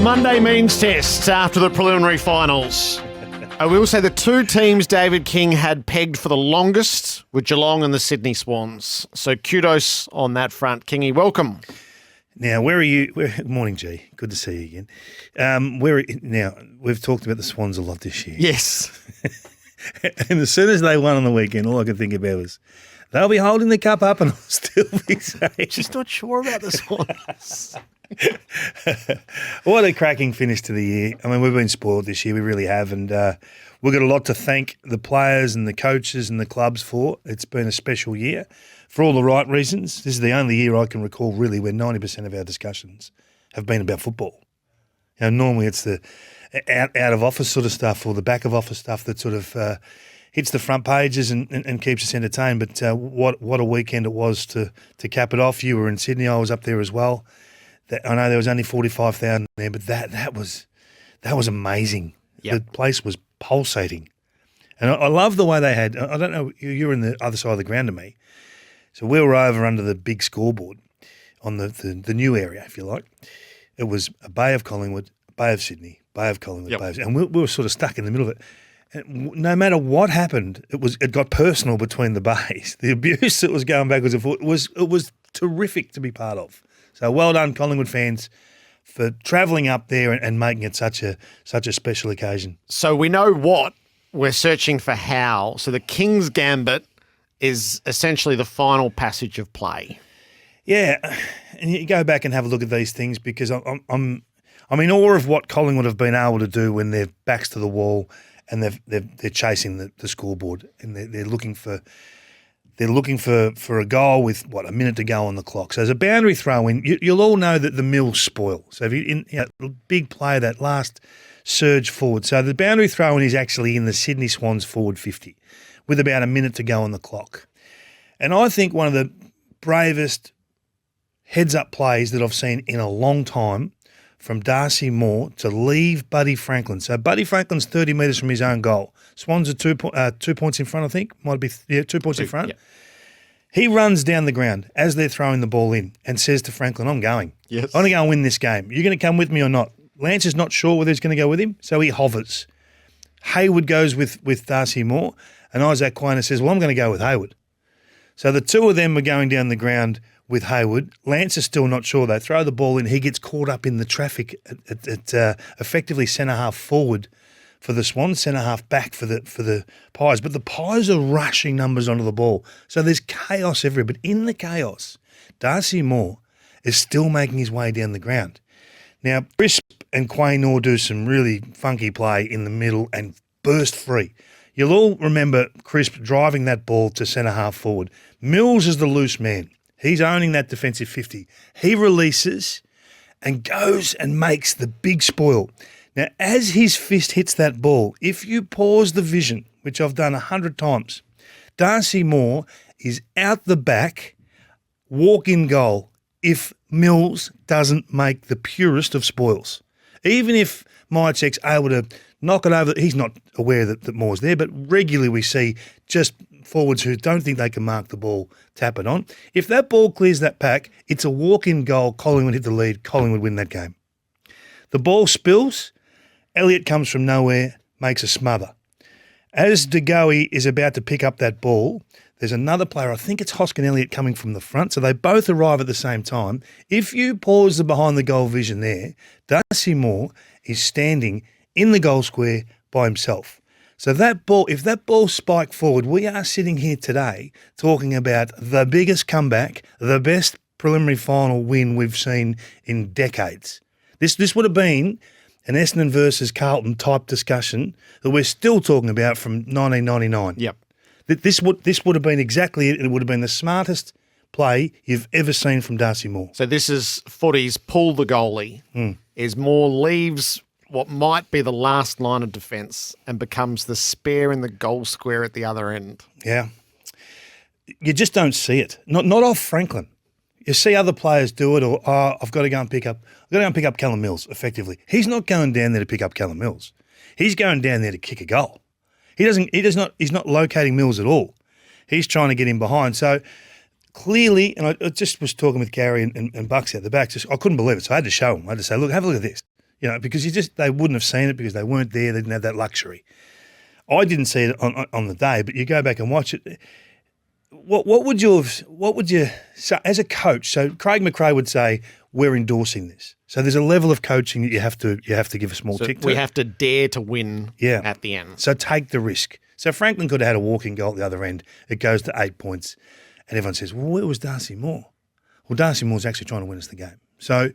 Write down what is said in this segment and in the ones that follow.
Monday means test after the preliminary finals. I will say the two teams David King had pegged for the longest were Geelong and the Sydney Swans. So kudos on that front. Kingy, welcome. Now, where are you? Good morning, G. Good to see you again. Now, we've talked about the Swans a lot this year. Yes. And as soon as they won on the weekend, all I could think about was they'll be holding the cup up and I'll still be saying. Just not sure about the Swans. What a cracking finish to the year. I mean, we've been spoiled this year. We really have. And we've got a lot to thank the players and the coaches and the clubs for. It's been a special year for all the right reasons. This is the only year I can recall really where 90% of our discussions have been about football. You know, normally it's the out of office sort of stuff or the back of office stuff that sort of hits the front pages and keeps us entertained. But what a weekend it was to cap it off. You were in Sydney. I was up there as well. I know there was only 45,000 there, but that was amazing. Yep. The place was pulsating. And I love the way they had, I don't know, you were in the other side of the ground to me. So we were over under the big scoreboard on the new area, if you like. It was a Bay of Collingwood, Bay of Sydney, Bay of Collingwood, Yep. Bay of, and we were sort of stuck in the middle of it. And no matter what happened, it got personal between the bays. The abuse that was going backwards and forwards was terrific to be part of. So well done, Collingwood fans, for travelling up there and making it such a special occasion. So we know what, we're searching for how. So the King's Gambit is essentially the final passage of play. Yeah, and you go back and have a look at these things because I'm in awe of what Collingwood have been able to do when their backs to the wall and they're chasing the scoreboard and they're looking for a goal with a minute to go on the clock. So as a boundary throw in, you'll all know that the mill's spoil. So if big play, that last surge forward. So the boundary throw in is actually in the Sydney Swans forward 50 with about a minute to go on the clock. And I think one of the bravest heads-up plays that I've seen in a long time from Darcy Moore to leave Buddy Franklin. So Buddy Franklin's 30 metres from his own goal. Swans are 2 points in front, I think. Might be 2 points in front. Yeah. He runs down the ground as they're throwing the ball in and says to Franklin, I'm going. Yes. I'm going to go and win this game. You're going to come with me or not? Lance is not sure whether he's going to go with him, so he hovers. Hayward goes with Darcy Moore, and Isaac Quainer says, well, I'm going to go with Hayward. So the two of them are going down the ground with Hayward. Lance is still not sure. They throw the ball in. He gets caught up in the traffic at effectively centre-half forward for the Swans, centre-half back for the Pies. But the Pies are rushing numbers onto the ball. So there's chaos everywhere. But in the chaos, Darcy Moore is still making his way down the ground. Now, Crisp and Quaynor do some really funky play in the middle and burst free. You'll all remember Crisp driving that ball to centre-half forward. Mills is the loose man. He's owning that defensive 50. He releases and goes and makes the big spoil. Now, as his fist hits that ball, if you pause the vision, which I've done 100 times, Darcy Moore is out the back, walk-in goal, if Mills doesn't make the purest of spoils. Even if Mychek's able to knock it over, he's not aware that Moore's there, but regularly we see just forwards who don't think they can mark the ball tap it on. If that ball clears that pack, it's a walk-in goal. Collingwood hit the lead. Collingwood win that game. The ball spills. Elliott comes from nowhere, makes a smother. As Goey is about to pick up that ball, there's another player, I think it's Hoskin Elliott, coming from the front, so they both arrive at the same time. If you pause the behind-the-goal vision there, Darcy Moore is standing in the goal square by himself. So that ball, if that ball spiked forward, we are sitting here today talking about the biggest comeback, the best preliminary final win we've seen in decades. This would have been an Essendon versus Carlton type discussion that we're still talking about from 1999. Yep. This would have been exactly it. It would have been the smartest play you've ever seen from Darcy Moore. So this is footy's pull the goalie. Is Moore leaves what might be the last line of defence and becomes the spare in the goal square at the other end. Yeah. You just don't see it. Not off Franklin. You see other players do it, or I've got to go and pick up Callum Mills. Effectively, he's not going down there to pick up Callum Mills. He's going down there to kick a goal. He's not locating Mills at all. He's trying to get him behind. So clearly, and I just was talking with Gary and Bucks out the back. I couldn't believe it. So I had to show him. I had to say, look, have a look at this. because they wouldn't have seen it because they weren't there. They didn't have that luxury. I didn't see it on the day, but you go back and watch it. What would you say as a coach? So Craig McRae would say, we're endorsing this. So there's a level of coaching that you have to give a small tick to. We have to dare to win at the end. So take the risk. So Franklin could have had a walking goal at the other end. It goes to 8 points. And everyone says, well, where was Darcy Moore? Well, Darcy Moore's actually trying to win us the game. So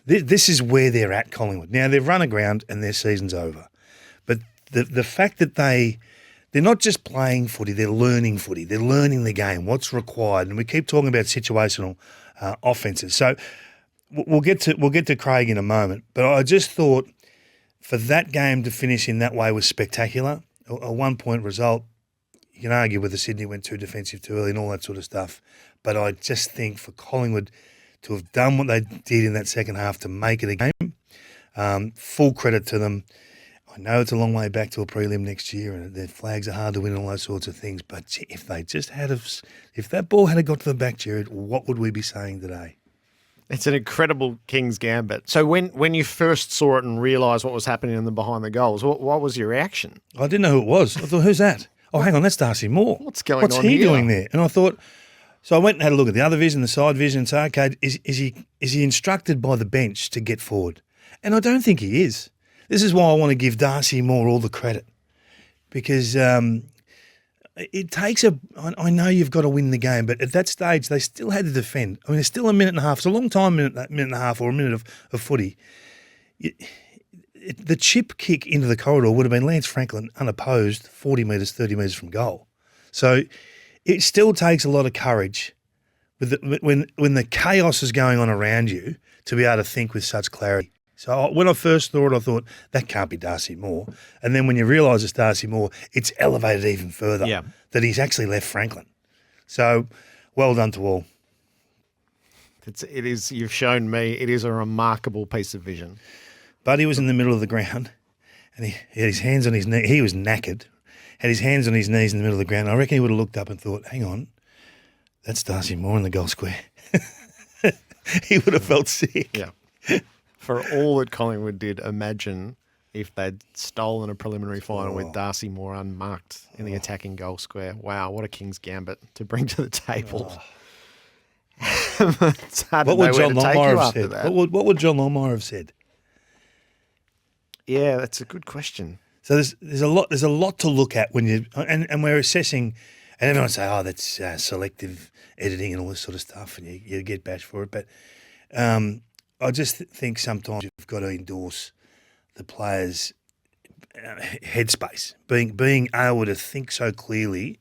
this is where they're at, Collingwood. Now, they've run aground and their season's over. But the fact that they're not just playing footy, they're learning footy. They're learning the game, what's required. And we keep talking about situational offences. So we'll get to Craig in a moment. But I just thought for that game to finish in that way was spectacular. A 1 point result. You can argue whether Sydney went too defensive too early and all that sort of stuff. But I just think for Collingwood to have done what they did in that second half to make it a game, full credit to them. I know it's a long way back to a prelim next year and their flags are hard to win and all those sorts of things. But if they just if that ball had got to the back, Gerard, what would we be saying today? It's an incredible King's Gambit. So when you first saw it and realised what was happening in the behind the goals, what was your reaction? I didn't know who it was. I thought, who's that? Oh, hang on, that's Darcy Moore. What's going on What's he here? doing there? And I thought, so I went and had a look at the other vision, the side vision, and say, okay, is he instructed by the bench to get forward? And I don't think he is. This is why I want to give Darcy Moore all the credit because it takes I know you've got to win the game, but at that stage they still had to defend. I mean, there's still a minute and a half. It's a long time, minute and a half or a minute of footy. The chip kick into the corridor would have been Lance Franklin unopposed 40 metres, 30 metres from goal. So it still takes a lot of courage when the chaos is going on around you to be able to think with such clarity. So when I first saw it, I thought, that can't be Darcy Moore. And then when you realise it's Darcy Moore, it's elevated even further that he's actually left Franklin. So well done to all. It is. You've shown me it is a remarkable piece of vision. Buddy was in the middle of the ground and he had his hands on his knee. He was knackered, had his hands on his knees in the middle of the ground. I reckon he would have looked up and thought, hang on, that's Darcy Moore in the goal square. He would have felt sick. Yeah. For all that Collingwood did, imagine if they'd stolen a preliminary final with Darcy Moore unmarked in the attacking goal square. Wow, what a King's Gambit to bring to the table. It's hard What to know would where John to take Longmire you have after said? that. What would John Longmire have said? Yeah, that's a good question. So there's a lot to look at when you and we're assessing, and everyone say, oh, that's selective editing and all this sort of stuff, and you get bashed for it. But I just think sometimes you've got to endorse the players' headspace, being able to think so clearly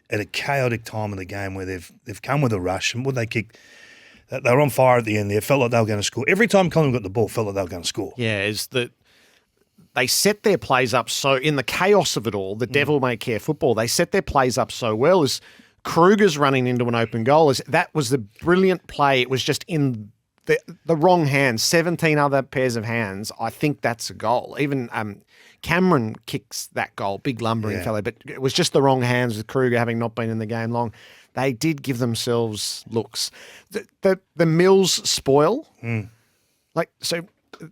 at a chaotic time of the game where they've come with a rush and what they kicked. They were on fire at the end there. Felt like they were going to score. Every time Collingwood got the ball, felt like they were going to score. Yeah, is that they set their plays up so in the chaos of it all, the devil may care football. They set their plays up so well. As Kruger's running into an open goal, that was the brilliant play. It was just in the wrong hands, 17 other pairs of hands. I think that's a goal. Even Cameron kicks that goal, big lumbering fellow, but it was just the wrong hands with Kruger having not been in the game long. They did give themselves looks. The Mills spoil, so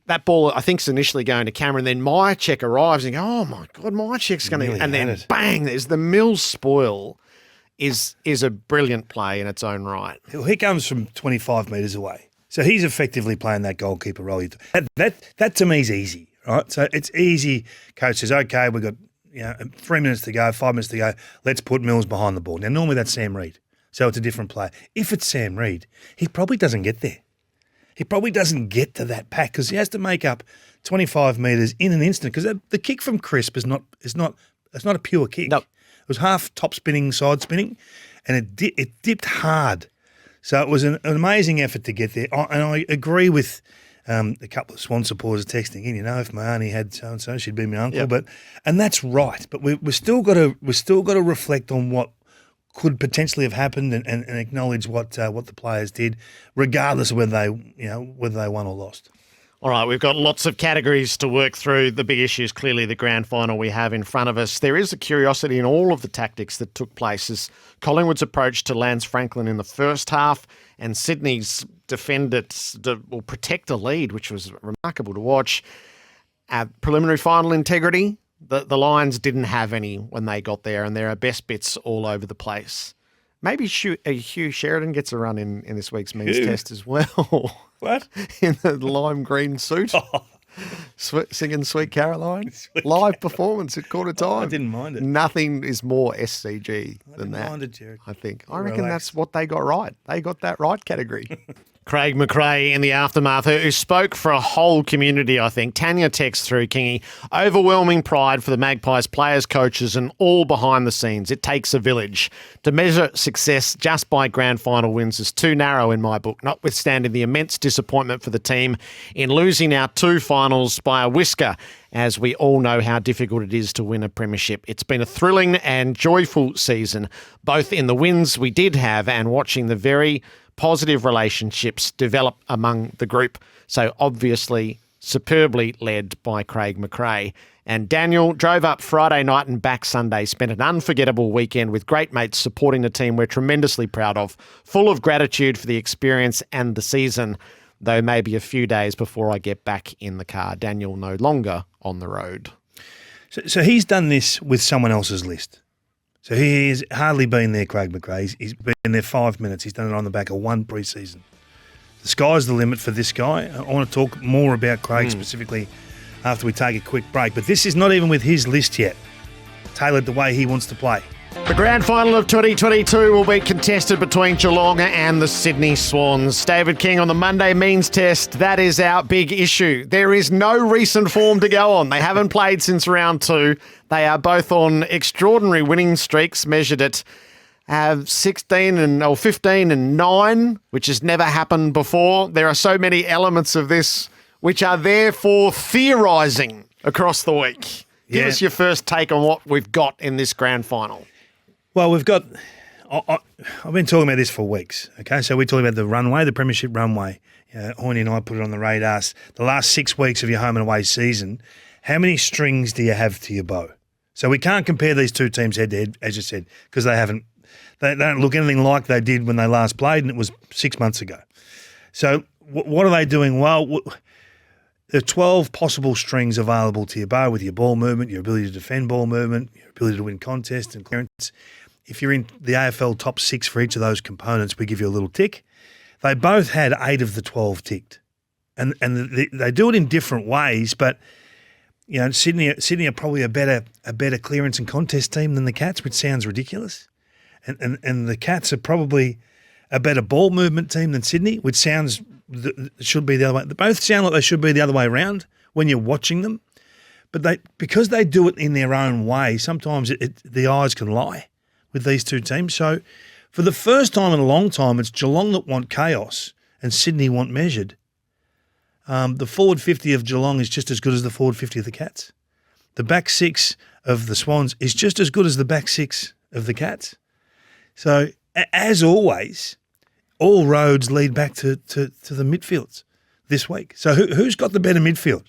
that ball I think is initially going to Cameron, then Myercheck arrives and you go, oh my God, Myercheck's going to, and then bang, there's the Mills spoil is a brilliant play in its own right. Well, he comes from 25 metres away. So he's effectively playing that goalkeeper role. That to me is easy, right? So it's easy. Coach says, okay, we've got 3 minutes to go, 5 minutes to go. Let's put Mills behind the ball. Now, normally that's Sam Reid. So it's a different play. If it's Sam Reid, he probably doesn't get there. He probably doesn't get to that pack because he has to make up 25 metres in an instant because the kick from Crisp is not a pure kick. No. It was half top spinning, side spinning, and it dipped hard. So it was an amazing effort to get there. And I agree with a couple of Swan supporters texting in, if my auntie had so-and-so, she'd be my uncle. Yep. And that's right. But we've still got to reflect on what could potentially have happened and acknowledge what the players did, regardless of whether they won or lost. All right, we've got lots of categories to work through. The big issue is clearly the grand final we have in front of us. There is a curiosity in all of the tactics that took place as Collingwood's approach to Lance Franklin in the first half and Sydney's protect a lead, which was remarkable to watch. Preliminary final integrity, the Lions didn't have any when they got there, and there are best bits all over the place. Maybe Hugh Sheridan gets a run in this week's means test as well. What? In the lime green suit. Oh. Singing Sweet Caroline. Live performance at quarter time. I didn't mind it. Nothing is more SCG than that. I didn't mind it, Jared. I think. I reckon that's what they got right. They got that right category. Craig McRae in the aftermath, who spoke for a whole community, I think. Tanya texts through, Kingy, overwhelming pride for the Magpies players, coaches, and all behind the scenes. It takes a village. To measure success just by grand final wins is too narrow in my book, notwithstanding the immense disappointment for the team in losing our 2 finals by a whisker, as we all know how difficult it is to win a premiership. It's been a thrilling and joyful season, both in the wins we did have and watching the very positive relationships develop among the group. So obviously superbly led by Craig McRae. And Daniel drove up Friday night and back Sunday, spent an unforgettable weekend with great mates supporting the team we're tremendously proud of, full of gratitude for the experience and the season, though maybe a few days before I get back in the car. Daniel no longer on the road. So he's done this with someone else's list. So he's hardly been there, Craig McRae. He's been there 5 minutes. He's done it on the back of 1 pre-season. The sky's the limit for this guy. I want to talk more about Craig specifically after we take a quick break. But this is not even with his list yet, tailored the way he wants to play. The grand final of 2022 will be contested between Geelong and the Sydney Swans. David King on the Monday means test. That is our big issue. There is no recent form to go on. They haven't played since round 2. They are both on extraordinary winning streaks, measured at 15 and 9, which has never happened before. There are so many elements of this which are there for theorising across the week. Give us your first take on what we've got in this grand final. Well, we've got I've been talking about this for weeks, okay? So we're talking about the runway, the premiership runway. Horny and I put it on the radars. The last 6 weeks of your home and away season, how many strings do you have to your bow? So we can't compare these two teams head-to-head, as you said, because they don't look anything like they did when they last played, and it was 6 months ago. So what are they doing well? There are 12 possible strings available to your bow with your ball movement, your ability to defend ball movement, your ability to win contests and clearance. If you're in the AFL top 6 for each of those components, we give you a little tick. They both had 8 of the 12 ticked. And they do it in different ways, but you know, Sydney are probably a better clearance and contest team than the Cats, which sounds ridiculous. And the Cats are probably a better ball movement team than Sydney, which should be the other way. They both sound like they should be the other way around when you're watching them. But because they do it in their own way, sometimes the eyes can lie with these two teams. So for the first time in a long time, it's Geelong that want chaos and Sydney want measured. The forward 50 of Geelong is just as good as the forward 50 of the Cats. The back 6 of the Swans is just as good as the back 6 of the Cats. So as always, all roads lead back to the midfields this week. So who's got the better midfield?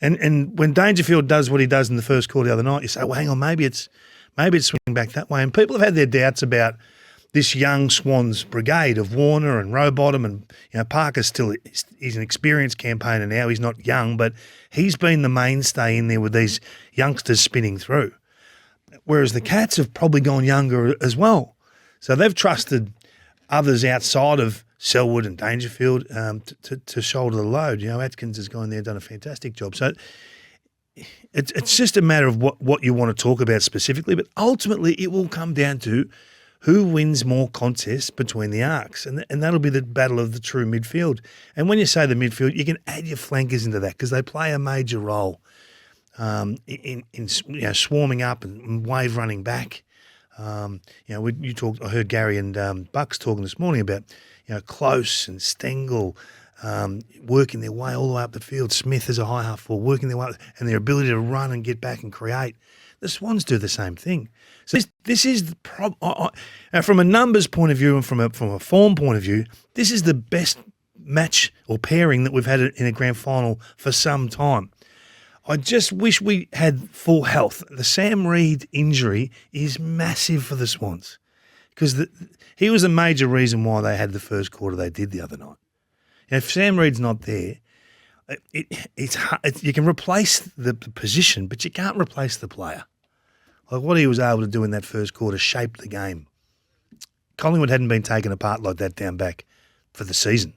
And when Dangerfield does what he does in the first quarter the other night, you say, well, hang on, maybe it's swinging back that way. And people have had their doubts about this young Swans brigade of Warner and Rowbottom, and Parker's he's an experienced campaigner now. He's not young, but he's been the mainstay in there with these youngsters spinning through. Whereas the Cats have probably gone younger as well. So they've trusted others outside of Selwood and Dangerfield to shoulder the load. Atkins has gone there, done a fantastic job. So it's just a matter of what you want to talk about specifically, but ultimately it will come down to who wins more contests between the arcs, and that'll be the battle of the true midfield. And when you say the midfield, you can add your flankers into that because they play a major role in swarming up and wave running back. I heard Gary and Bucks talking this morning about Close and Stengel working their way all the way up the field. Smith is a high half forward, working their way up, and their ability to run and get back and create. The Swans do the same thing. So this is the problem. From a numbers point of view and from a form point of view, this is the best match or pairing that we've had in a grand final for some time. I just wish we had full health. The Sam Reid injury is massive for the Swans because he was a major reason why they had the first quarter they did the other night. If Sam Reid's not there, it's hard. You can replace the position, but you can't replace the player. Like what he was able to do in that first quarter shaped the game. Collingwood hadn't been taken apart like that down back for the season,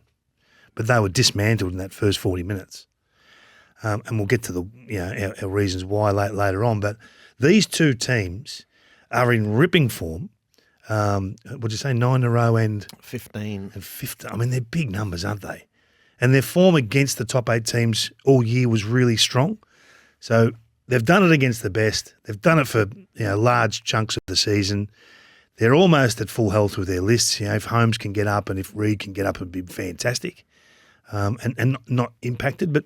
but they were dismantled in that first 40 minutes. And we'll get to the our reasons why later on. But these two teams are in ripping form. Would you say 9 in a row and 15? And 15. I mean, they're big numbers, aren't they? And their form against the top 8 teams all year was really strong. So they've done it against the best. They've done it for large chunks of the season. They're almost at full health with their lists. If Holmes can get up and if Reid can get up, it'd be fantastic. And not impacted, but.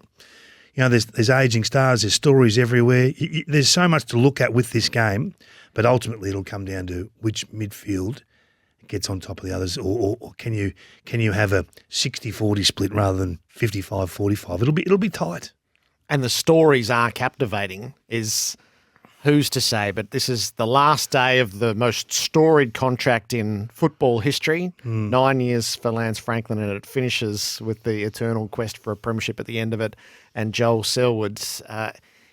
There's aging stars, there's stories everywhere. There's so much to look at with this game, but ultimately it'll come down to which midfield gets on top of the others, or can you have a 60-40 split rather than 55-45? It'll be tight. And the stories are captivating. Is who's to say? But this is the last day of the most storied contract in football history. 9 years for Lance Franklin, and it finishes with the eternal quest for a premiership at the end of it. And Joel Selwood's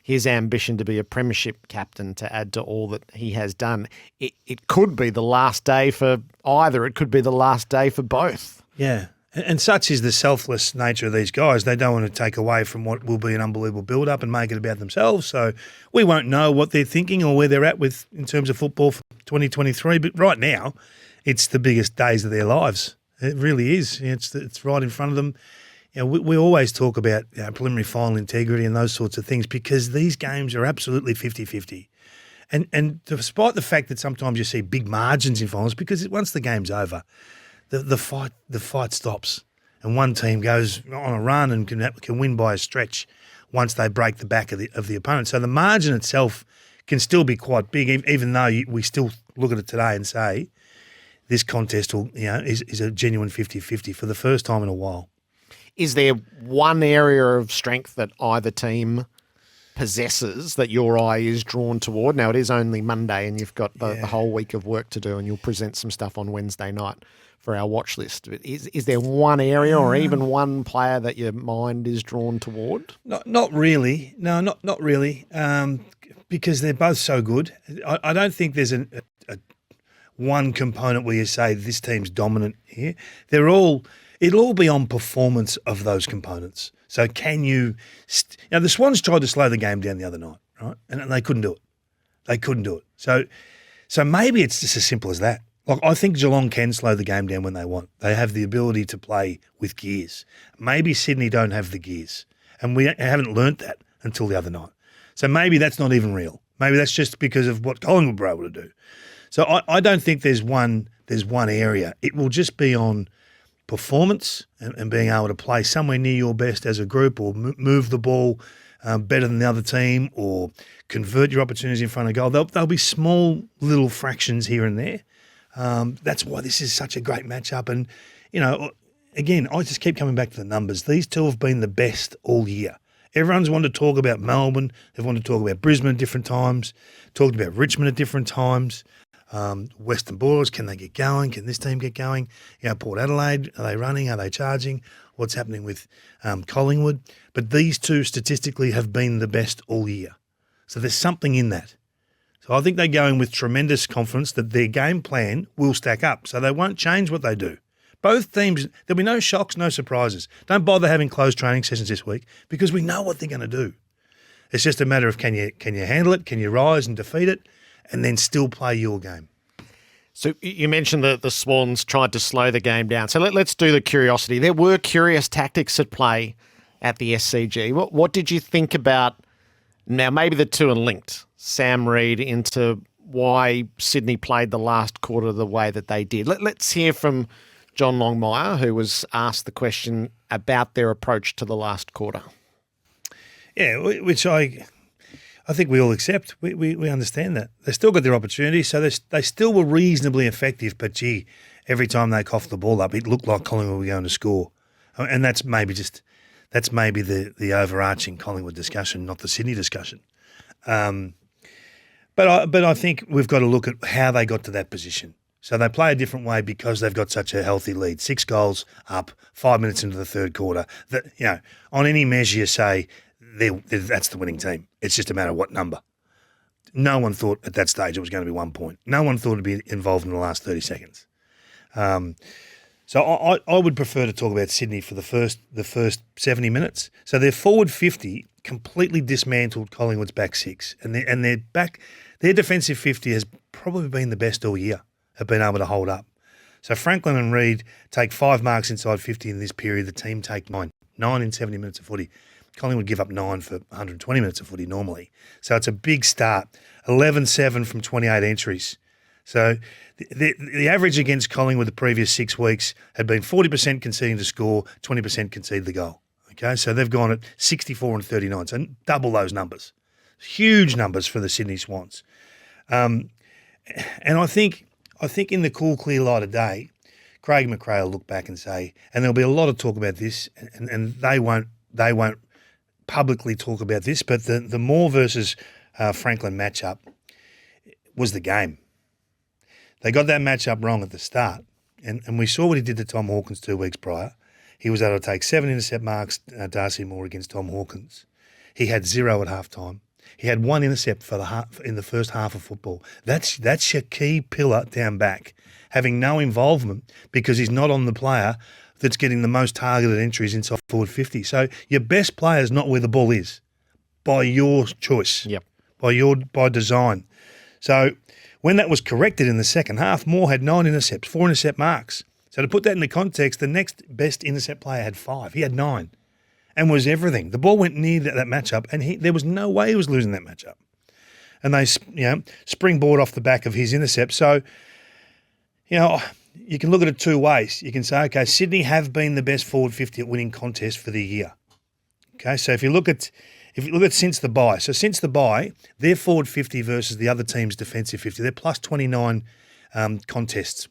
his ambition to be a premiership captain to add to all that he has done. It could be the last day for either. It could be the last day for both. Yeah. And such is the selfless nature of these guys. They don't want to take away from what will be an unbelievable build-up and make it about themselves. So we won't know what they're thinking or where they're at with in terms of football for 2023. But right now, it's the biggest days of their lives. It really is. It's right in front of them. We always talk about preliminary final integrity and those sorts of things because these games are absolutely 50-50. And despite the fact that sometimes you see big margins in finals, because once the game's over, the fight stops, and one team goes on a run and can win by a stretch once they break the back of the opponent. So the margin itself can still be quite big, even though we still look at it today and say this contest is a genuine 50-50 for the first time in a while. Is there one area of strength that either team possesses that your eye is drawn toward? Now, it is only Monday and you've got the whole week of work to do, and you'll present some stuff on Wednesday night for our watch list. But is there one area or even one player that your mind is drawn toward? Not really. No, not really, because they're both so good. I don't think there's a one component where you say this team's dominant here. It'll all be on performance of those components. So can you the Swans tried to slow the game down the other night, right? And they couldn't do it. So maybe it's just as simple as that. Like I think Geelong can slow the game down when they want. They have the ability to play with gears. Maybe Sydney don't have the gears. And we haven't learnt that until the other night. So maybe that's not even real. Maybe that's just because of what Collingwood were able to do. So I don't think there's one area. It will just be on performance and being able to play somewhere near your best as a group, or move the ball better than the other team, or convert your opportunities in front of goal. There'll be small little fractions here and there. That's why this is such a great matchup. And, again, I just keep coming back to the numbers. These two have been the best all year. Everyone's wanted to talk about Melbourne. They've wanted to talk about Brisbane at different times, talked about Richmond at different times. Western Bulldogs, can they get going? Can this team get going? Port Adelaide, are they running? Are they charging? What's happening with Collingwood? But these two statistically have been the best all year. So there's something in that. So I think they're going with tremendous confidence that their game plan will stack up. So they won't change what they do. Both teams, there'll be no shocks, no surprises. Don't bother having closed training sessions this week because we know what they're going to do. It's just a matter of can you handle it? Can you rise and defeat it? And then still play your game. So you mentioned that the Swans tried to slow the game down. So let's do the curiosity. There were curious tactics at play at the SCG. What did you think about, now maybe the two are linked, Sam Reid into why Sydney played the last quarter the way that they did? Let's hear from John Longmire, who was asked the question about their approach to the last quarter. Yeah, which I think we all accept. We understand that. They still got their opportunity, so they still were reasonably effective, but gee, every time they coughed the ball up, it looked like Collingwood were going to score. And that's maybe the overarching Collingwood discussion, not the Sydney discussion. But I think we've got to look at how they got to that position. So they play a different way because they've got such a healthy lead. 6 goals up, 5 minutes into the third quarter. That, on any measure you say, that's the winning team. It's just a matter of what number. No one thought at that stage it was going to be 1 point. No one thought it'd be involved in the last 30 seconds. So I would prefer to talk about Sydney for the first 70 minutes. So their forward 50 completely dismantled Collingwood's back 6, and their defensive 50 has probably been the best all year. Have been able to hold up. So Franklin and Reid take 5 marks inside 50 in this period. The team take 9 in 70 minutes of footy. Collingwood give up 9 for 120 minutes of footy normally. So it's a big start. 11-7 from 28 entries. So the average against Collingwood the previous 6 weeks had been 40% conceding to score, 20% concede the goal. Okay, so they've gone at 64 and 39, so double those numbers. Huge numbers for the Sydney Swans. And I think in the cool, clear light of day, Craig McRae will look back and say, and there'll be a lot of talk about this, and they won't publicly talk about this, but the Moore versus Franklin matchup was the game. They got that matchup wrong at the start, and we saw what he did to Tom Hawkins 2 weeks prior. He was able to take 7 intercept marks, Darcy Moore, against Tom Hawkins. He had 0 at halftime. He had 1 intercept in the first half of football. That's your key pillar down back, having no involvement because he's not on the player that's getting the most targeted entries inside forward 50. So your best player is not where the ball is, by your choice, by design. So when that was corrected in the second half, Moore had 9 intercepts, 4 intercept marks. So to put that into context, the next best intercept player had 5. He had 9 and was everything. The ball went near that matchup, and there was no way he was losing that matchup. And they springboard off the back of his intercept. So, you can look at it 2 ways. You can say, okay, Sydney have been the best forward 50 at winning contests for the year. Okay, so if you look at since the bye, their forward 50 versus the other team's defensive 50, they're plus 29 contest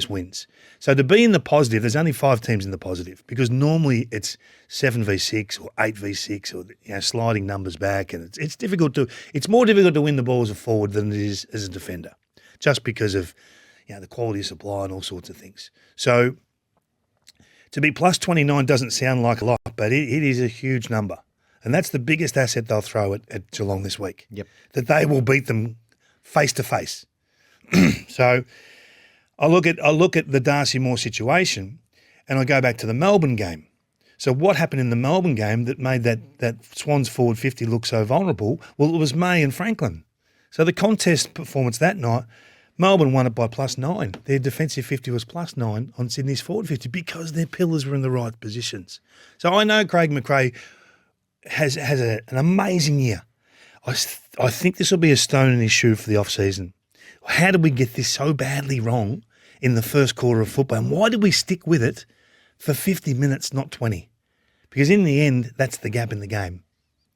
wins. So to be in the positive, there's only 5 teams in the positive because normally it's 7v6 or 8v6 or sliding numbers back, and it's more difficult to win the ball as a forward than it is as a defender, just because of the quality of supply and all sorts of things. So to be plus 29 doesn't sound like a lot, but it is a huge number. And that's the biggest asset they'll throw at Geelong this week. Yep. That they will beat them face to face. So I look at the Darcy Moore situation and I go back to the Melbourne game. So what happened in the Melbourne game that made that Swans forward 50 look so vulnerable? Well, it was May and Franklin. So the contest performance that night, Melbourne won it by plus 9. Their defensive 50 was plus 9 on Sydney's forward 50 because their pillars were in the right positions. So I know Craig McRae has an amazing year. I think this will be a stone in his shoe for the off-season. How did we get this so badly wrong in the first quarter of football? And why did we stick with it for 50 minutes, not 20? Because in the end, that's the gap in the game,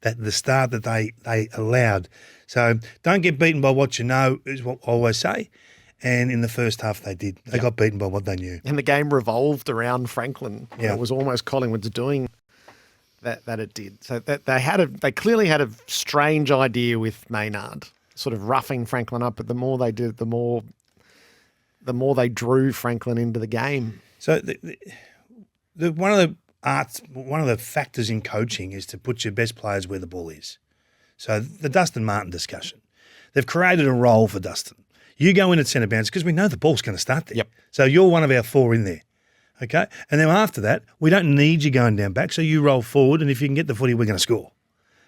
that the start that they allowed. So don't get beaten by what you know is what I always say. And in the first half, they did. They got beaten by what they knew. And the game revolved around Franklin. Yeah. It was almost Collingwood's doing that it did. So that they clearly had a strange idea with Maynard, sort of roughing Franklin up. But the more they did, the more they drew Franklin into the game. So one of the factors in coaching is to put your best players where the ball is. So the Dustin Martin discussion, they've created a role for Dustin. You go in at centre bounce because we know the ball's going to start there. Yep. So you're one of our 4 in there. Okay? And then after that, we don't need you going down back, so you roll forward, and if you can get the footy, we're going to score.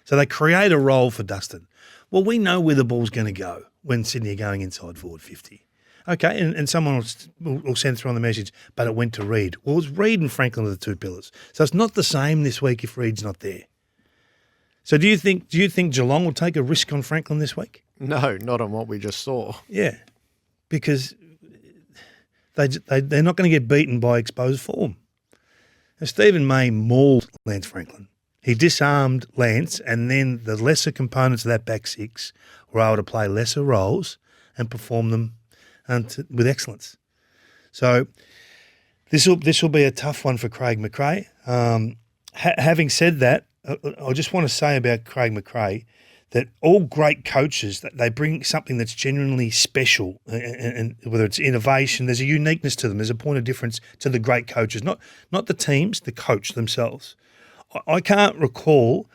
So they create a role for Dustin. Well, we know where the ball's going to go when Sydney are going inside forward 50. Okay, and someone will send through on the message, but it went to Reid. Well, it's Reid and Franklin are the 2 pillars. So it's not the same this week if Reid's not there. So do you think Geelong will take a risk on Franklin this week? No, not on what we just saw. Yeah, because they're not going to get beaten by exposed form. Now, Stephen May mauled Lance Franklin. He disarmed Lance, and then the lesser components of that back 6 were able to play lesser roles and perform them with excellence. So This will be a tough one for Craig McRae. Having said that, I just want to say about Craig McRae that all great coaches, they bring something that's genuinely special, and whether it's innovation, there's a uniqueness to them. There's a point of difference to the great coaches, not the teams, the coach themselves. I can't recall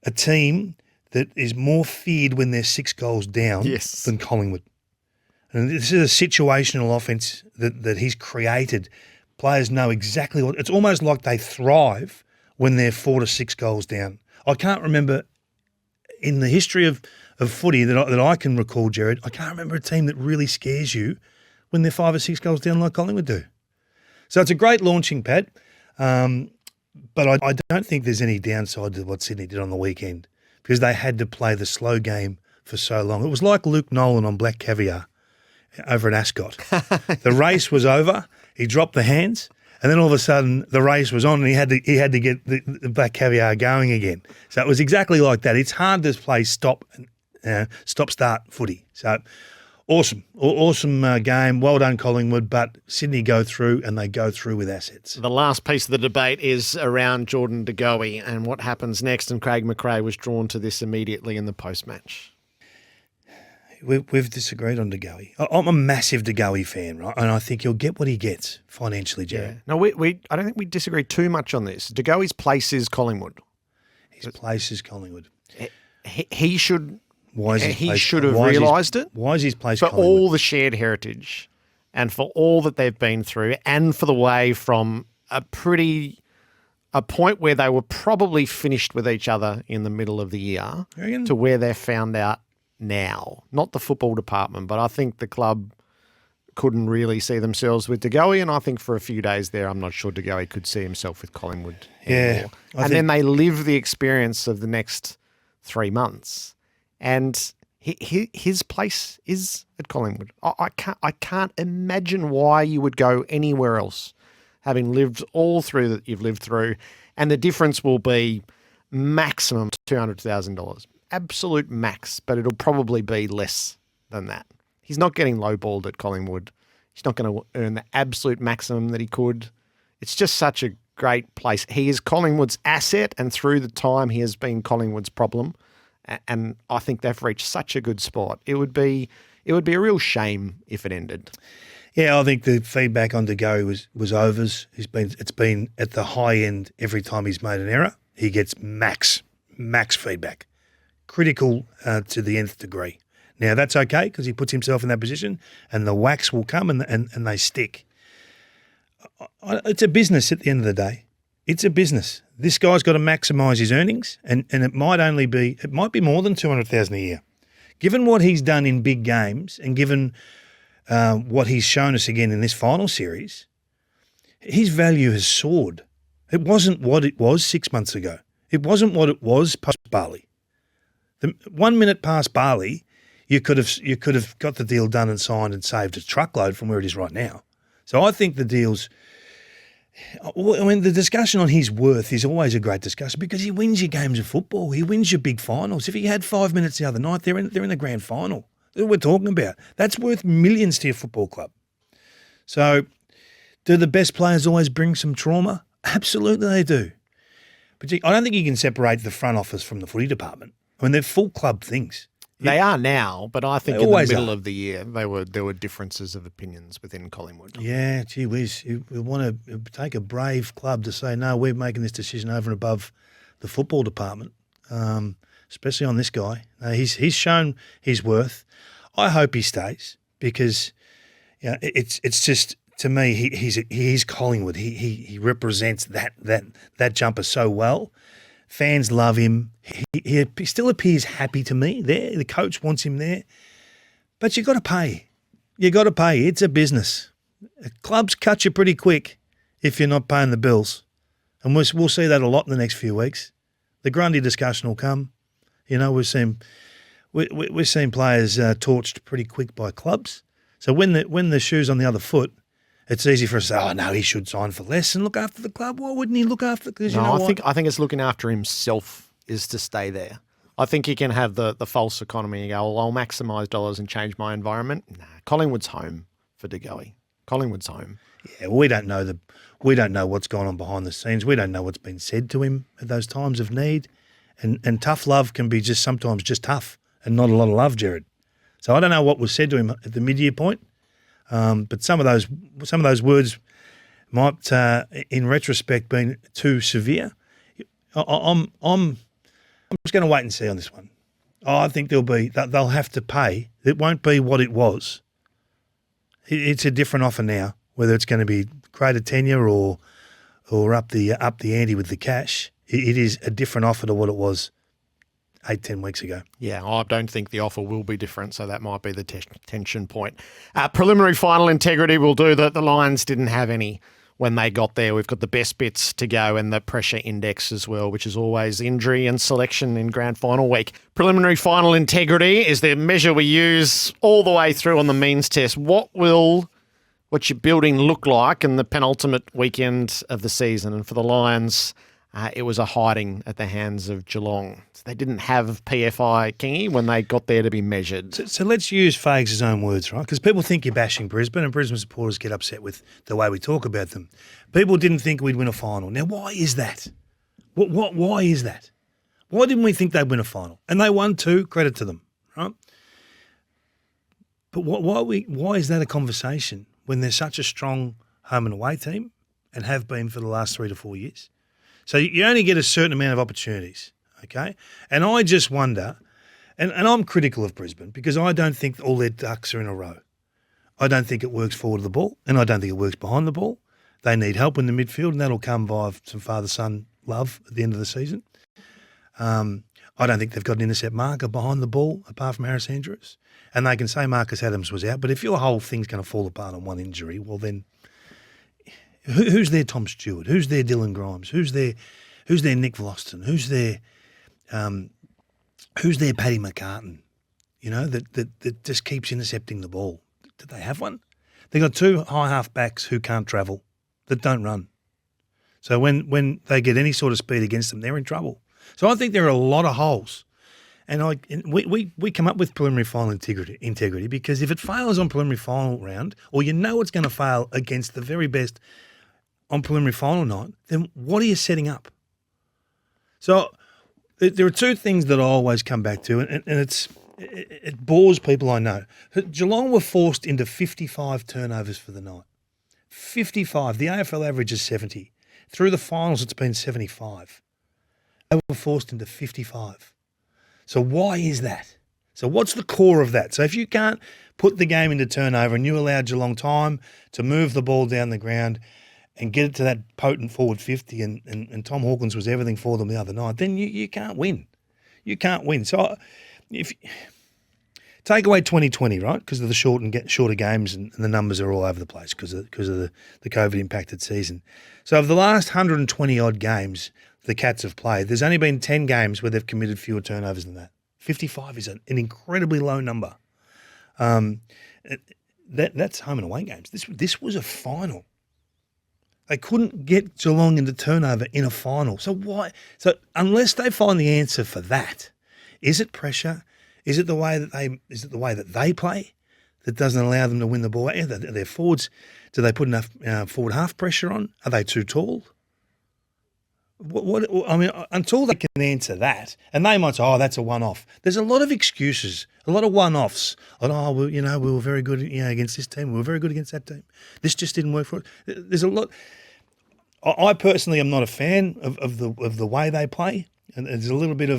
a team that is more feared when they're 6 goals down than Collingwood. And this is a situational offense that he's created. Players know exactly what – it's almost like they thrive when they're 4 to 6 goals down. I can't remember in the history of footy that I can recall, Gerard, I can't remember a team that really scares you when they're 5 or 6 goals down like Collingwood do. So it's a great launching pad, but I don't think there's any downside to what Sydney did on the weekend because they had to play the slow game for so long. It was like Luke Nolan on Black Caviar over at Ascot. The race was over, he dropped the hands, and then all of a sudden the race was on and he had to get the Black Caviar going again. So it was exactly like that. It's hard to play stop-start footy. So awesome game. Well done, Collingwood, but Sydney go through and they go through with assets. The last piece of the debate is around Jordan De Goey and what happens next, and Craig McRae was drawn to this immediately in the post-match. We've disagreed on De Goey. I'm a massive De Goey fan, right? And I think he'll get what he gets financially, Gerard. Yeah. No, I don't think we disagree too much on this. De Goey's place is Collingwood. His place is Collingwood. He should. Why is he should have realised it. Why is his place for Collingwood? all the shared heritage, and for all that they've been through, and for the way from a point where they were probably finished with each other in the middle of the year to where they're found out now. Not the football department, but I think the club couldn't really see themselves with De Goey, and I think for a few days there, I'm not sure De Goey could see himself with Collingwood anymore. Yeah, then they live the experience of the next 3 months, and his place is at Collingwood. I can't imagine why you would go anywhere else, having lived all through that you've lived through, and the difference will be maximum $200,000. Absolute max, but it'll probably be less than that. He's not getting lowballed at Collingwood. He's not going to earn the absolute maximum that he could. It's just such a great place. He is Collingwood's asset, and through the time he has been Collingwood's problem. And I think they've reached such a good spot. It would be a real shame if it ended. Yeah, I think the feedback on De Goey was overs. It's been at the high end every time he's made an error. He gets max feedback. Critical to the nth degree. Now, that's okay because he puts himself in that position and the whacks will come and they stick. It's a business at the end of the day. It's a business. This guy's got to maximise his earnings and it might be more than $200,000 a year. Given what he's done in big games and given what he's shown us again in this final series, his value has soared. It wasn't what it was 6 months ago. It wasn't what it was post-Bali. The 1 minute past Bali, you could have got the deal done and signed and saved a truckload from where it is right now. So I think the deal's – the discussion on his worth is always a great discussion because he wins your games of football. He wins your big finals. If he had 5 minutes the other night, they're in the grand final. That's what we're talking about. That's worth millions to your football club. So do the best players always bring some trauma? Absolutely they do. But I don't think you can separate the front office from the footy department. I mean, they're full club things. They are now, but I think in the middle of the year there were differences of opinions within Collingwood. Yeah, gee whiz. You want to take a brave club to say, no, we're making this decision over and above the football department, especially on this guy. He's shown his worth. I hope he stays because it's just, to me, he's Collingwood. He represents that jumper so well. Fans love him. He still appears happy to me there. The coach wants him there. But you got to pay. You got to pay. It's a business. Clubs cut you pretty quick if you're not paying the bills. And we'll see that a lot in the next few weeks. The Grundy discussion will come. You know, we're seeing players torched pretty quick by clubs. So when the shoe's on the other foot, it's easy for us to say, oh, no, he should sign for less and look after the club. Why wouldn't he look after? Because I think it's looking after himself is to stay there. I think he can have the false economy and go, well, I'll maximise dollars and change my environment. Nah, Collingwood's home for De Goey. Collingwood's home. Yeah, well, we don't know what's gone on behind the scenes. We don't know what's been said to him at those times of need. And tough love can be just sometimes just tough and not a lot of love, Gerard. So I don't know what was said to him at the mid-year point, but some of those words might, in retrospect, been too severe. I'm just going to wait and see on this one. I think they'll have to pay. It won't be what it was. It's a different offer now, whether it's going to be greater tenure or up the ante with the cash. It is a different offer to what it was 8-10 weeks ago. Yeah, I don't think the offer will be different, so that might be the tension point. Preliminary final integrity will do that. The Lions didn't have any when they got there. We've got the best bits to go and the pressure index as well, which is always injury and selection in grand final week. Preliminary final integrity is the measure we use all the way through on the means test. What's your building look like in the penultimate weekend of the season? And for the Lions, it was a hiding at the hands of Geelong. So they didn't have PFI, Kingy, when they got there to be measured. So let's use Fags' own words, right? Because people think you're bashing Brisbane, and Brisbane supporters get upset with the way we talk about them. People didn't think we'd win a final. Now, why is that? Why is that? Why didn't we think they'd win a final? And they won too, credit to them, right? But why is that a conversation when they're such a strong home and away team and have been for the last 3 to 4 years? So you only get a certain amount of opportunities, okay? And I just wonder, and I'm critical of Brisbane because I don't think all their ducks are in a row. I don't think it works forward of the ball, and I don't think it works behind the ball. They need help in the midfield, and that'll come via some father-son love at the end of the season. I don't think they've got an intercept marker behind the ball apart from Harris Andrews. And they can say Marcus Adams was out, but if your whole thing's going to fall apart on one injury, well then who's their Tom Stewart? Who's their Dylan Grimes? Who's their Nick Vlaston? Who's their Paddy McCartan? You know, that just keeps intercepting the ball. Do they have one? They've got 2 high half backs who can't travel, that don't run. So when they get any sort of speed against them, they're in trouble. So I think there are a lot of holes. And we come up with preliminary final integrity because if it fails on preliminary final round, or you know it's going to fail against the very best on preliminary final night, then what are you setting up? So there are 2 things that I always come back to, and it bores people, I know. Geelong were forced into 55 turnovers for the night. 55. The AFL average is 70. Through the finals, it's been 75. They were forced into 55. So why is that? So what's the core of that? So if you can't put the game into turnover and you allow Geelong time to move the ball down the ground and get it to that potent forward 50 and Tom Hawkins was everything for them the other night, then you can't win. You can't win. So if take away 2020, right, because of the shorter games and the numbers are all over the place because of the COVID-impacted season. So of the last 120-odd games the Cats have played, there's only been 10 games where they've committed fewer turnovers than that. 55 is an incredibly low number. That's home and away games. This was a final. They couldn't get Geelong into turnover in a final. So why? So unless they find the answer for that, is it pressure? Is it the way that they play that doesn't allow them to win the ball? Are their forwards? Do they put enough forward half pressure on? Are they too tall? What I mean, until they can answer that, and they might say, "Oh, that's a one-off." There's a lot of excuses, a lot of one-offs. Oh, we were very good, against this team. We were very good against that team. This just didn't work for us. There's a lot. I personally am not a fan of the way they play, and there's a little bit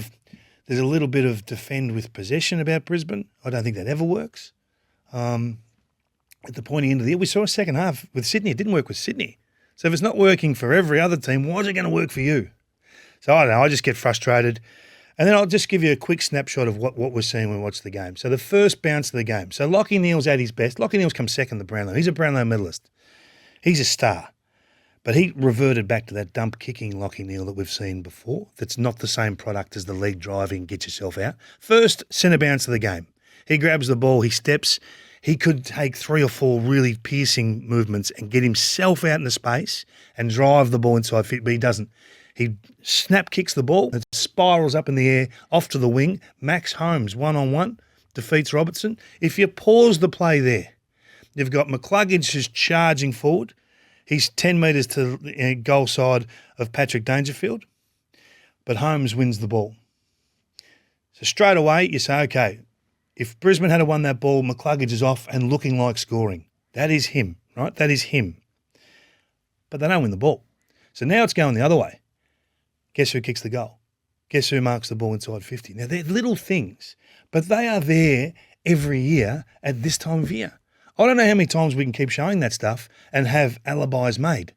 of defend with possession about Brisbane. I don't think that ever works. At the pointy end of the year, we saw a second half with Sydney. It didn't work with Sydney. So if it's not working for every other team, why is it going to work for you? So I don't know. I just get frustrated. And then I'll just give you a quick snapshot of what we're seeing when we watch the game. So the first bounce of the game. So Lachie Neale's at his best. Lachie Neale's come second to Brownlow. He's a Brownlow medalist. He's a star. But he reverted back to that dump kicking Lachie Neale that we've seen before. That's not the same product as the leg driving, get yourself out. First centre bounce of the game. He grabs the ball, he steps. He could take 3 or 4 really piercing movements and get himself out into space and drive the ball inside fit, but he doesn't. He snap kicks the ball, it spirals up in the air, off to the wing. Max Holmes, 1-on-1, defeats Robertson. If you pause the play there You've got McCluggage who's charging forward. He's 10 metres to the goal side of Patrick Dangerfield, but Holmes wins the ball. So straight away you say, okay, if Brisbane had won that ball, McCluggage is off and looking like scoring. That is him, right? That is him. But they don't win the ball. So now it's going the other way. Guess who kicks the goal? Guess who marks the ball inside 50? Now, they're little things, but they are there every year at this time of year. I don't know how many times we can keep showing that stuff and have alibis made.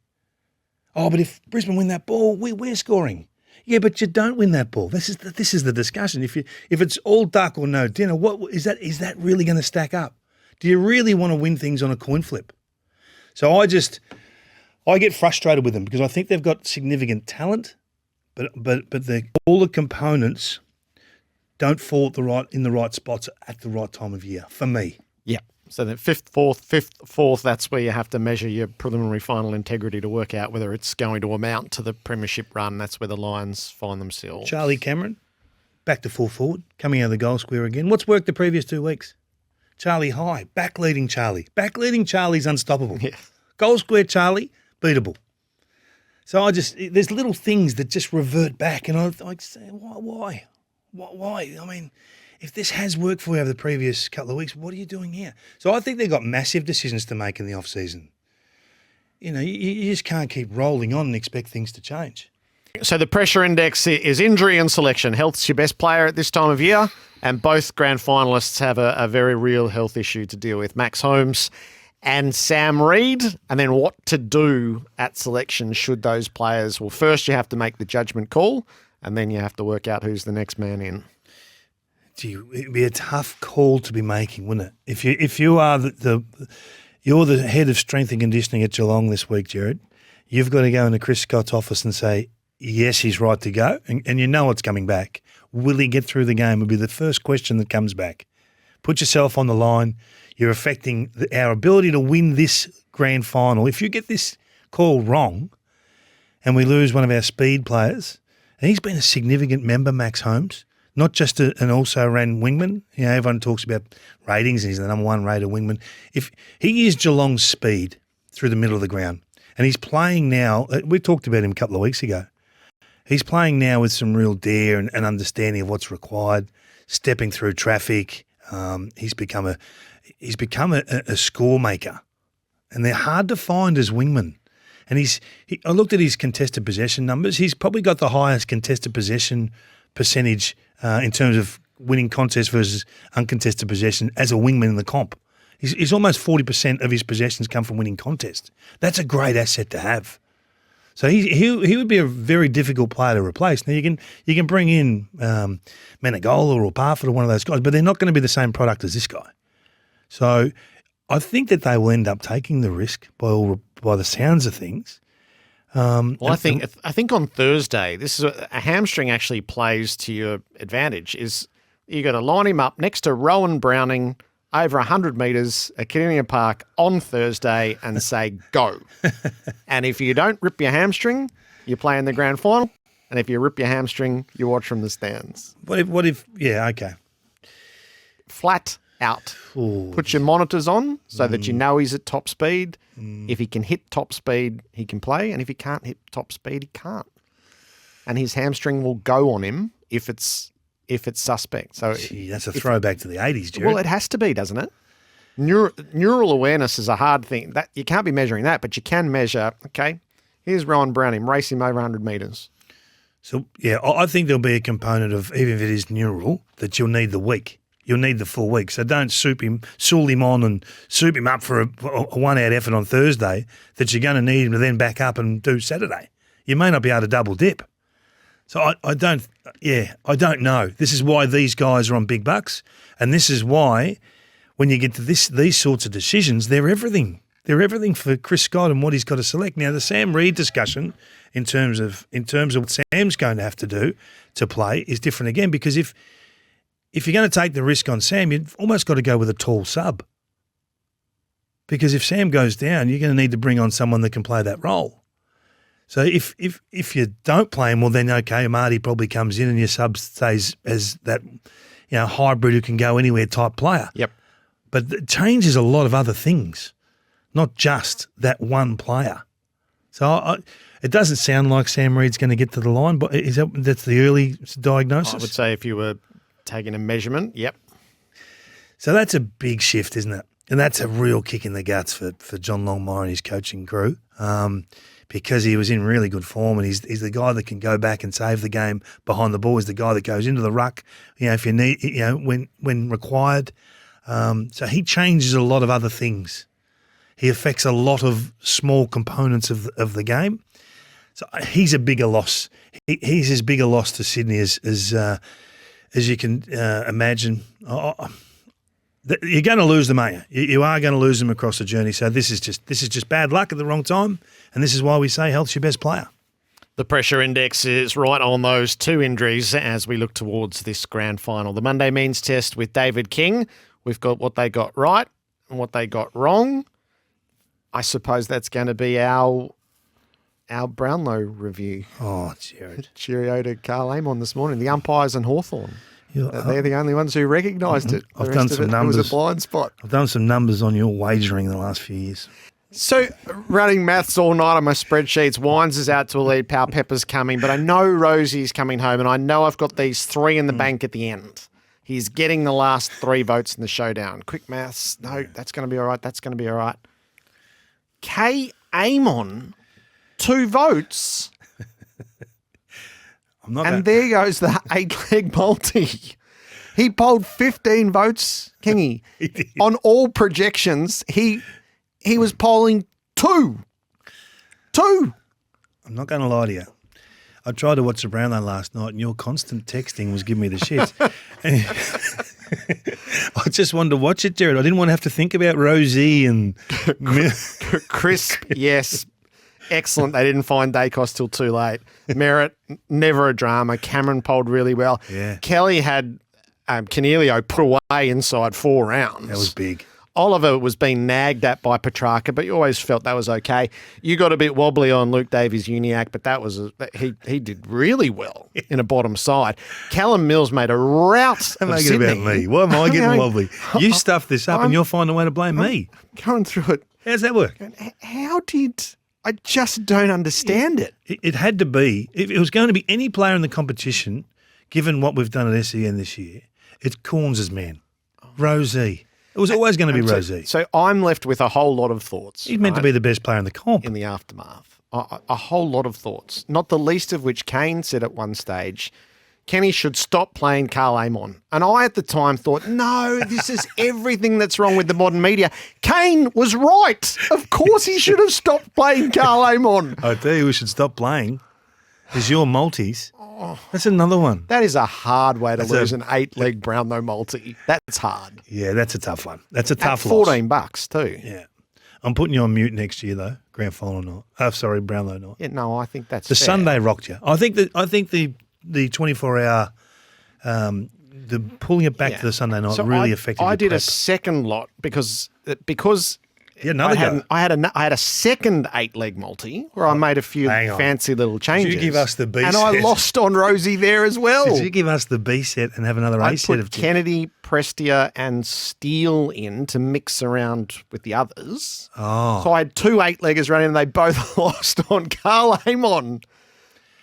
Oh, but if Brisbane win that ball, we're scoring. Yeah, but you don't win that ball. This is the discussion. If it's all duck or no dinner, what is that? Is that really going to stack up? Do you really want to win things on a coin flip? So I get frustrated with them because I think they've got significant talent, but all the components don't fall in the right spots at the right time of year for me. Yeah. So the fifth, fourth, that's where you have to measure your preliminary final integrity to work out whether it's going to amount to the premiership run. That's where the Lions find themselves. Charlie Cameron, back to full forward, coming out of the goal square again. What's worked the previous 2 weeks? Charlie High, back-leading Charlie. Back-leading Charlie's unstoppable. Yeah. Goal square Charlie, beatable. So there's little things that just revert back, and I say, why? Why? I mean, if this has worked for you over the previous couple of weeks, what are you doing here? So I think they've got massive decisions to make in the off-season. You know, you just can't keep rolling on and expect things to change. So the pressure index is injury and selection. Health's your best player at this time of year, and both grand finalists have a very real health issue to deal with. Max Holmes and Sam Reid, and then what to do at selection should those players... Well, first you have to make the judgment call, and then you have to work out who's the next man in. Gee, it'd be a tough call to be making, wouldn't it? If you are you're the head of strength and conditioning at Geelong this week, Gerard, you've got to go into Chris Scott's office and say, yes, he's right to go, and you know it's coming back. Will he get through the game? Will be the first question that comes back. Put yourself on the line. You're affecting our ability to win this grand final. If you get this call wrong and we lose one of our speed players, and he's been a significant member, Max Holmes, not just an also-ran wingman. You know, everyone talks about ratings and he's the number one rated wingman. If he is Geelong's speed through the middle of the ground, and he's playing now, we talked about him a couple of weeks ago, he's playing now with some real dare and understanding of what's required, stepping through traffic. He's become a score maker, and they're hard to find as wingmen. And I looked at his contested possession numbers. He's probably got the highest contested possession percentage in terms of winning contests versus uncontested possession as a wingman in the comp. He's almost 40% of his possessions come from winning contests. That's a great asset to have. So he would be a very difficult player to replace. Now you can bring in Menegola or Parfitt or one of those guys, but they're not going to be the same product as this guy. So I think that they will end up taking the risk by the sounds of things. I think on Thursday, this is a hamstring actually plays to your advantage. Is you got to line him up next to Rowan Browning over 100 metres at Kardinia Park on Thursday and say go. And if you don't rip your hamstring, you play in the grand final. And if you rip your hamstring, you watch from the stands. What if? Yeah, okay. Flat out. Ooh. Put your monitors on so that you know he's at top speed. If he can hit top speed, he can play. And if he can't hit top speed, he can't. And his hamstring will go on him if it's suspect. So that's a throwback to the 80s, Gerard. Well, it has to be, doesn't it? Neural awareness is a hard thing. That you can't be measuring that, but you can measure, okay, here's Rowan Browning, race him over 100 metres. So, yeah, I think there'll be a component of, even if it is neural, that you'll need the week. You'll need the full week. So don't sool him on and soup him up for a one-out effort on Thursday that you're going to need him to then back up and do Saturday. You may not be able to double dip. So I don't know. This is why these guys are on big bucks, and this is why when you get to these sorts of decisions, they're everything. They're everything for Chris Scott and what he's got to select. Now, the Sam Reid discussion in terms of what Sam's going to have to do to play is different again, because if you're going to take the risk on Sam, you've almost got to go with a tall sub. Because if Sam goes down, you're going to need to bring on someone that can play that role. So if you don't play him, well then okay, Marty probably comes in and your sub stays as that hybrid who can go anywhere type player. Yep. But it changes a lot of other things, not just that one player. So it doesn't sound like Sam Reid's going to get to the line, but that's the early diagnosis? I would say if you were taking a measurement, yep. So that's a big shift, isn't it? And that's a real kick in the guts for John Longmire and his coaching crew, because he was in really good form, and he's the guy that can go back and save the game behind the ball. He's the guy that goes into the ruck, if you need, when required. So he changes a lot of other things. He affects a lot of small components of the game. So he's a bigger loss. He's as big a loss to Sydney as you can imagine. You're going to lose them, aren't you? You are going to lose them across the journey. So this is just bad luck at the wrong time, and this is why we say health's your best player. The pressure index is right on those two injuries as we look towards this grand final. The Monday means test with David King. We've got what they got right and what they got wrong. I suppose that's going to be our Brownlow review. Oh, Gerard. Cheerio to Carl Amon this morning. The umpires and Hawthorn. They're the only ones who recognised it. I've done some numbers. It was a blind spot. I've done some numbers on your wagering in the last few years. So running maths all night on my spreadsheets. Wines is out to a lead. Pal Pepper's coming, but I know Rosie's coming home, and I know I've got these three in the bank at the end. He's getting the last 3 votes in the showdown. Quick maths. No, that's going to be all right. That's going to be all right. K. Amon, 2 votes. There goes the 8-leg multi. He polled 15 votes, Kingy. On all projections, he was polling 2. 2. I'm not going to lie to you. I tried to watch the Brownlow last night, and your constant texting was giving me the shit. I just wanted to watch it, Gerard. I didn't want to have to think about Rosie and Crisp. Yes. Excellent. They didn't find Dacos till too late. Merritt, never a drama. Cameron polled really well. Yeah. Kelly had Cornelio put away inside 4 rounds. That was big. Oliver was being nagged at by Petrarca, but you always felt that was okay. You got a bit wobbly on Luke Davies-Uniacke, but that was he did really well in a bottom side. Callum Mills made a rout of Sydney. About me. Why am I getting wobbly? You stuffed this up, and you'll find a way to blame me. Going through it. How's that work? How did... I just don't understand it. It had to be. If it was going to be any player in the competition, given what we've done at SEN this year, it's Corns' man. Rosie. It was always going to be Rosie. So I'm left with a whole lot of thoughts. He's meant to be the best player in the comp. In the aftermath. A whole lot of thoughts. Not the least of which Kane said at one stage, Kenny should stop playing Carl Amon. And I at the time thought, no, this is everything that's wrong with the modern media. Kane was right. Of course he should have stopped playing Carl Amon. I tell you, we should stop playing. Because your multis, that's another one. That is a hard way to lose an 8-leg Brownlow multi. That's hard. Yeah, that's a tough one. That's a tough loss. $14 too. Yeah. I'm putting you on mute next year though, grand final night. Oh, Brownlow night. Yeah, no, I think that's the fair. Sunday rocked you. I think the 24-hour, the pulling it back to the Sunday night really affected your I did prep. a second lot because another I had a second 8-leg multi where I made a few fancy little changes. Did you give us the B and set? I lost on Rosie there as well. Did you give us the B set and have another A set of Kennedy, Prestia, and Steele in to mix around with the others? Oh, so I had 2 8-leggers running, and they both lost on Carl Amon.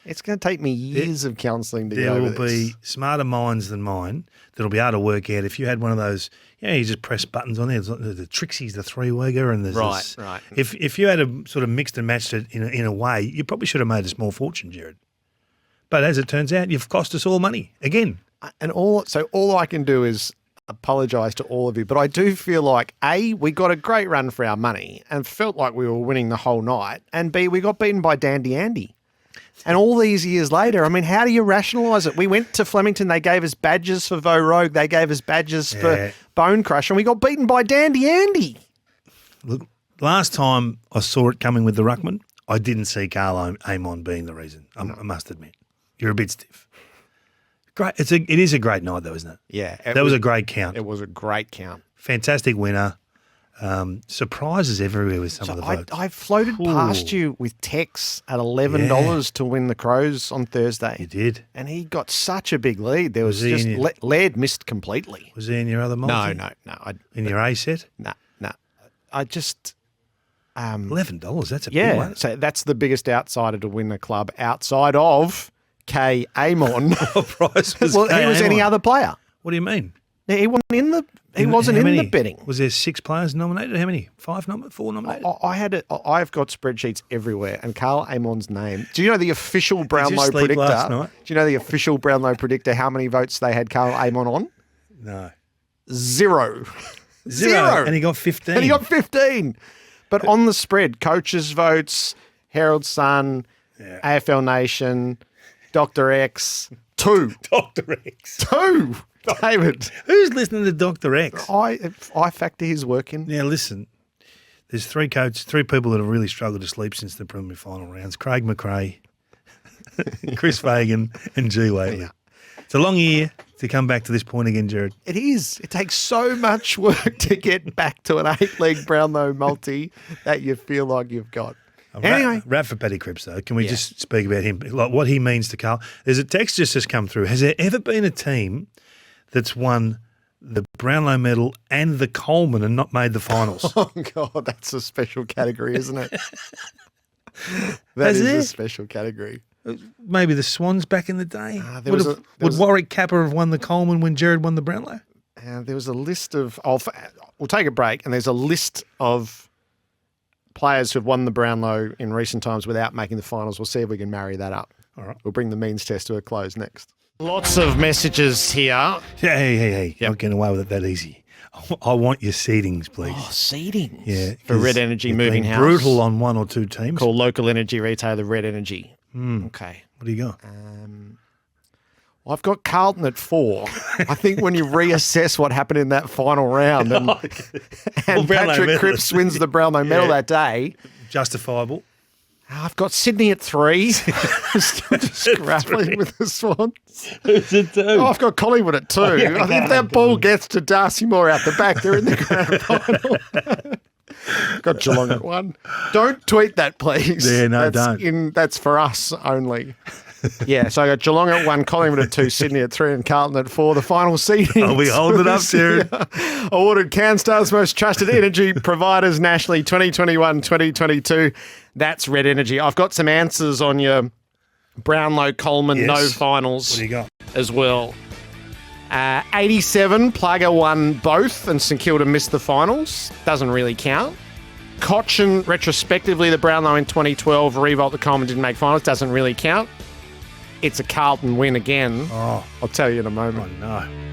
It's going to take me years of counselling to get over this. There will be smarter minds than mine that'll be able to work out if you had one of those. You just press buttons on there. There's the Trixie's, the 3-wigger, and there's this. Right. If you had a sort of mixed and matched it in a way, you probably should have made a small fortune, Gerard. But as it turns out, you've cost us all money again. And all I can do is apologise to all of you, but I do feel like A, we got a great run for our money and felt like we were winning the whole night, and B, we got beaten by Dandy Andy. And all these years later, I mean, how do you rationalise it? We went to Flemington, they gave us badges for Vo Rogue, they gave us badges for Bone Crush, and we got beaten by Dandy Andy. Look, last time I saw it coming with the ruckman, I didn't see Carl Amon being the reason. I must admit. You're a bit stiff. Great. It is a great night though, isn't it? Yeah. That was a great count. It was a great count. Fantastic winner. Surprises everywhere with some So of the votes. I floated past you with Tex at $11 to win the Crows on Thursday. You did. And he got such a big lead. There was he just in your- Laird missed completely. Was he in your other multi? No. In your A set? No. I just $11. That's a big yeah. one. So that's the biggest outsider to win the club outside of K. Amon. What price was Well, he was K. any Amon? other player. What do you mean? Yeah, he wasn't in the. He wasn't How in many? the betting. Was there 6 players nominated? How many? 4 nominated? I've got spreadsheets everywhere, and Carl Amon's name. Do you know the official Brownlow sleep predictor? last night? Do you know the official Brownlow predictor? How many votes they had Carl Amon on? No. Zero. And he got 15. And he got 15. But on the spread, coaches' votes, Herald Sun, AFL Nation, Dr. X, 2. Dr. X. 2. David. Who's listening to Dr. X? I factor his work in. Now, listen, there's 3 people that have really struggled to sleep since the preliminary final rounds. Craig McRae, Chris Fagan and G. Whateley. It's a long year to come back to this point again, Gerard. It is. It takes so much work to get back to an 8-leg Brownlow multi that you feel like you've got. Anyway. Wrap for Paddy Cripps, though. Can we just speak about him, like what he means to Carl? There's a text just has come through. Has there ever been a team that's won the Brownlow medal and the Coleman and not made the finals? Oh, God, that's a special category, isn't it? That is a special category. Maybe the Swans back in the day. Would Warwick Capper have won the Coleman when Gerard won the Brownlow? There was a list of we'll take a break, and there's a list of players who've won the Brownlow in recent times without making the finals. We'll see if we can marry that up. All right. We'll bring the means test to a close next. Lots of messages here. Hey. Not getting away with it that easy. I want your seedings, please. Oh, seedings. Yeah. For Red Energy you've Moving been House. brutal on 1 or 2 teams. Call local energy retailer Red Energy. Okay. What do you got? I've got Carlton at 4. I think when you reassess what happened in that final round and Brownlow Patrick medal. Cripps wins the Brownlow medal that day, Justifiable. I've got Sydney at 3. Still just grappling with the Swans. Who's it 2? Oh, I've got Collingwood at 2. I think if that ball gets to Darcy Moore out the back, they're in the grand final. Got Geelong at 1. Don't tweet that, please. Yeah, no, don't. That's for us only. Yeah, so I got Geelong at 1, Collingwood at 2, Sydney at 3, and Carlton at 4. The final seeding. Oh, we hold it up, Jared. Awarded CanStar's most trusted energy providers nationally 2021-2022. That's Red Energy. I've got some answers on your Brownlow, Coleman, no finals. What do you got? As well. 87, Plugger won both and St Kilda missed the finals. Doesn't really count. Cochin, retrospectively, the Brownlow in 2012, Revolt, the Coleman didn't make finals. Doesn't really count. It's a Carlton win again. Oh. I'll tell you in a moment. Oh, no.